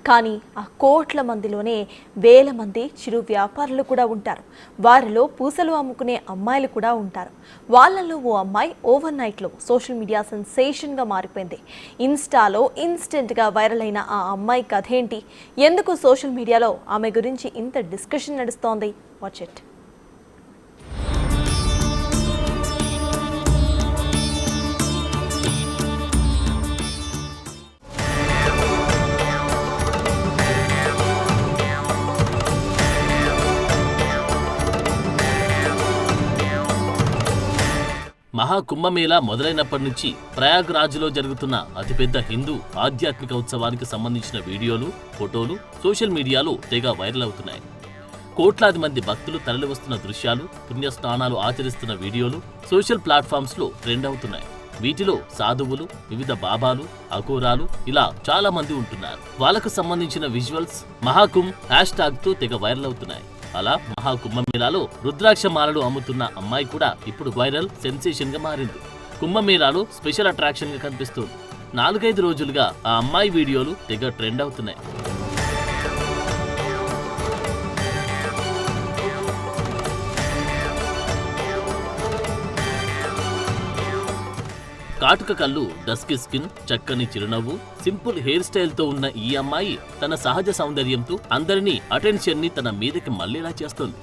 కానీ ఆ కోట్ల మందిలోనే వేల మంది చిరు వ్యాపారులు కూడా ఉంటారు. వారిలో పూసలు అమ్ముకునే అమ్మాయిలు కూడా ఉంటారు. వాళ్ళలో ఓ అమ్మాయి ఓవర్ నైట్లో సోషల్ మీడియా సెన్సేషన్గా మారిపోయింది. ఇన్స్టాలో ఇన్స్టెంట్గా వైరల్ అయిన ఆ అమ్మాయి కథ ఏంటి? ఎందుకు సోషల్ మీడియాలో ఆమె గురించి ఇంత డిస్కషన్ నడుస్తోంది? Watch it. మహాకుంభమేళా మొదలైనప్పటి నుంచి ప్రయాగ్రాజ్లో జరుగుతున్న అతిపెద్ద హిందూ ఆధ్యాత్మిక ఉత్సవానికి సంబంధించిన వీడియోలు, ఫోటోలు సోషల్ మీడియాలో తెగ వైరల్ అవుతున్నాయి. కోట్లాది మంది భక్తులు తరలివస్తున్న దృశ్యాలు, పుణ్యస్నానాలు ఆచరిస్తున్న వీడియోలు సోషల్ ప్లాట్ఫామ్స్లో ట్రెండ్ అవుతున్నాయి. వీటిలో సాధువులు, వివిధ బాబాలు, అఘోరాలు ఇలా చాలా మంది ఉంటున్నారు. వాళ్ళకు సంబంధించిన విజువల్స్ మహాకుంభ్ హ్యాష్ట్యాగ్తో తెగ వైరల్ అవుతున్నాయి. అలా మహాకుంభమేళాలో రుద్రాక్ష మాలలు అమ్ముతున్న అమ్మాయి కూడా ఇప్పుడు వైరల్ సెన్సేషన్ గా మారింది. కుంభమేళాలో స్పెషల్ అట్రాక్షన్ గా కనిపిస్తుంది. 4-5 రోజులుగా ఆ అమ్మాయి వీడియోలు తెగ ట్రెండ్ అవుతున్నాయి. కాటుక కళ్ళు, డస్కీ స్కిన్, చక్కని చిరునవ్వు, సింపుల్ హెయిర్ స్టైల్ తో ఉన్న ఈ అమ్మాయి తన సహజ సౌందర్యంతో అందరినీ అటెన్షన్ ని తన మీదకి మళ్లేలా చేస్తోంది.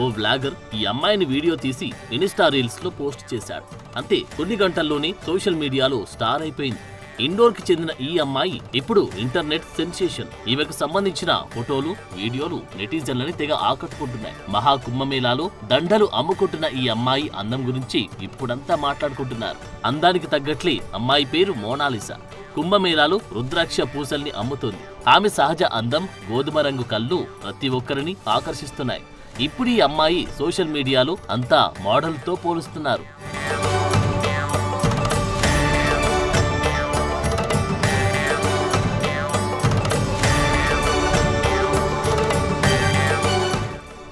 ఓ వ్లాగర్ ఈ అమ్మాయిని వీడియో తీసి ఇన్స్టా రీల్స్ లో పోస్ట్ చేశాడు. అంతే కొన్ని గంటల్లోనే సోషల్ మీడియాలో స్టార్ అయిపోయింది. ఇండోర్ కి చెందిన ఈ అమ్మాయి ఇప్పుడు ఇంటర్నెట్ సెన్సేషన్. ఈమెకు సంబంధించిన ఫోటోలు, వీడియోలు నెటిజన్లని తెగ ఆకట్టుకుంటున్నాయి. మహాకుంభమేళాలో దండలు అమ్ముకుంటున్న ఈ అమ్మాయి అందం గురించి ఇప్పుడంతా మాట్లాడుకుంటున్నారు. అందానికి తగ్గట్లే అమ్మాయి పేరు మోనాలిసా. కుంభమేళాలో రుద్రాక్ష పూసల్ని అమ్ముతోంది. ఆమె సహజ అందం, గోధుమ రంగు కళ్ళు ప్రతి ఒక్కరిని ఆకర్షిస్తున్నాయి. ఇప్పుడు ఈ అమ్మాయి సోషల్ మీడియాలో అంతా మోడల్తో పోలుస్తున్నారు.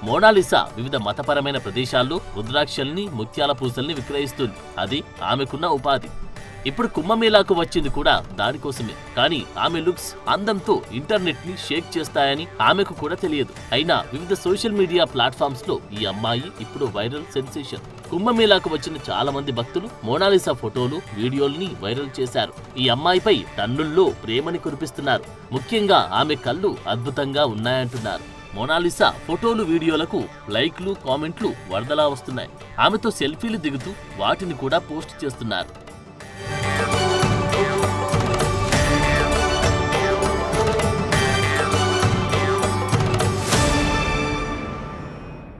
మోనాలిసా వివిధ మతపరమైన ప్రదేశాల్లో రుద్రాక్షల్ని, ముత్యాల పూసల్ని విక్రయిస్తుంది. అది ఆమెకున్న ఉపాధి. ఇప్పుడు కుంభమేళాకు వచ్చింది కూడా దానికోసమే. కానీ ఆమె లుక్స్, అందంతో ఇంటర్నెట్ ని షేక్ చేస్తాయని ఆమెకు కూడా తెలియదు. అయినా వివిధ సోషల్ మీడియా ప్లాట్ఫామ్స్ లో ఈ అమ్మాయి ఇప్పుడు వైరల్ సెన్సేషన్. కుంభమేళాకు వచ్చిన చాలా మంది భక్తులు మోనాలిసా ఫోటోలు, వీడియోల్ని వైరల్ చేశారు. ఈ అమ్మాయిపై టన్నుల్లో ప్రేమని కురిపిస్తున్నారు. ముఖ్యంగా ఆమె కళ్ళు అద్భుతంగా ఉన్నాయంటున్నారు. మోనాలిసా ఫోటోలు, వీడియోలకు లైక్లు, కామెంట్లు వరదలా వస్తున్నాయి. ఆమెతో సెల్ఫీలు దిగుతూ వాటిని కూడా పోస్ట్ చేస్తున్నారు.